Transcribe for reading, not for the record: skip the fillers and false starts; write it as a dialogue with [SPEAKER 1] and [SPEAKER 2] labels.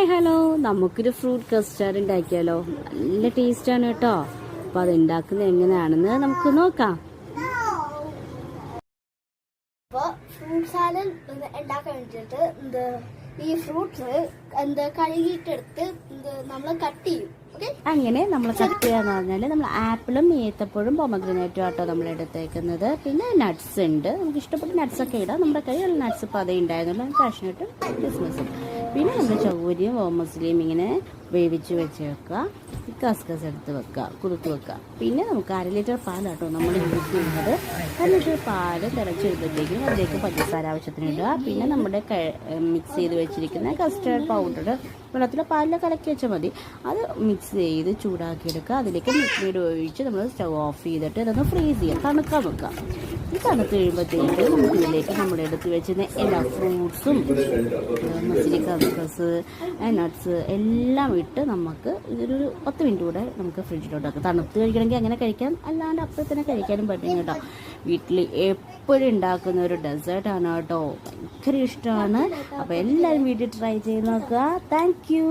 [SPEAKER 1] Hello, നമുക്കൊരു fruit custard ഉണ്ടാക്കിയാലോ. നല്ല ടേസ്റ്റാണ് കേട്ടോ. അപ്പോൾ അത് ഉണ്ടാക്കുന്നത് എങ്ങനെയാണെന്ന് നമുക്ക് നോക്കാം.
[SPEAKER 2] അപ്പോൾ ഫ്രൂട്ട് സാലഡ് ഉണ്ടാക്കാൻ വേണ്ടിയിട്ട് ഈ ഫ്രൂട്ട്സ് കഴുകിയിട്ടെടുത്ത് നമ്മൾ കട്ട് ചെയ്യും.
[SPEAKER 1] അങ്ങനെ നമ്മൾ കട്ട് ചെയ്യാന്ന് പറഞ്ഞാൽ നമ്മൾ ആപ്പിളും ഏത്തപ്പഴവും പൊമഗ്രനേറ്റും ആട്ടോ നമ്മൾ എടുത്തേക്കുന്നത്. പിന്നെ നട്ട്സ് ഉണ്ട്, നമുക്ക് ഇഷ്ടപ്പെട്ട നട്ട്സ് ഒക്കെ ഇടാം. നമ്മുടെ കയ്യിൽ നട്ട്സ് ഇപ്പോൾ അതേ ഉണ്ടായിരുന്നുള്ളൂ, കാഷ്നട്ടും ക്രിസ്മസും. പിന്നെ നമ്മൾ ചൗരിയും ഓമസിലിയും ഇങ്ങനെ വേവിച്ച് വെച്ച് വെക്കുക. കസ്കസ് എടുത്ത് വെക്കുക, കുതിർത്ത് വെക്കുക. പിന്നെ നമുക്ക് 1/2 ലിറ്റർ പാലാട്ടോ നമ്മൾ യൂസ് ചെയ്യുന്നത്. 1/2 ലിറ്റർ പാല് തിളച്ചെടുത്തേക്കും അതിലേക്ക് പഞ്ചസാര ആവശ്യത്തിന് ഇടുക. പിന്നെ നമ്മുടെ മിക്സ് ചെയ്ത് വെച്ചിരിക്കുന്ന കസ്റ്റേർഡ് പൗഡർ വെള്ളത്തിൽ പാലിൽ കലക്കി വെച്ചാൽ മതി. അത് മിക്സ് ചെയ്ത് ചൂടാക്കിയെടുക്കുക. അതിലേക്ക് മിക്സിഡ് ഒഴിച്ച് നമ്മൾ സ്റ്റവ് ഓഫ് ചെയ്തിട്ട് ഇതൊന്ന് ഫ്രീസ് ചെയ്യുക, തണുക്കാൻ വെക്കുക. ഈ തണുത്ത് കഴിയുമ്പോഴത്തേക്ക് നമുക്ക് ഇതിലേക്ക് നമ്മൾ എടുത്ത് വെച്ചിരുന്ന എല്ലാ ഫ്രൂട്ട്സും മസിലി കസ്കസ് നട്ട്സ് എല്ലാം ഇട്ട് നമുക്ക് ഇതൊരു 10 മിനിറ്റ് കൂടെ നമുക്ക് ഫ്രിഡ്ജിലോട്ട് വെക്കാം. തണുത്ത് കഴിക്കണമെങ്കിൽ അങ്ങനെ കഴിക്കാം, അല്ലാണ്ട് അപ്പോൾ തന്നെ കഴിക്കാനും പറ്റും കേട്ടോ. വീട്ടിൽ എപ്പോഴും ഉണ്ടാക്കുന്ന ഒരു ഡെസേർട്ടാണ് കേട്ടോ, ഭയങ്കര ഇഷ്ടമാണ്. അപ്പോൾ എല്ലാവരും വീട്ടിൽ ട്രൈ ചെയ്ത് നോക്കുക. Thank you.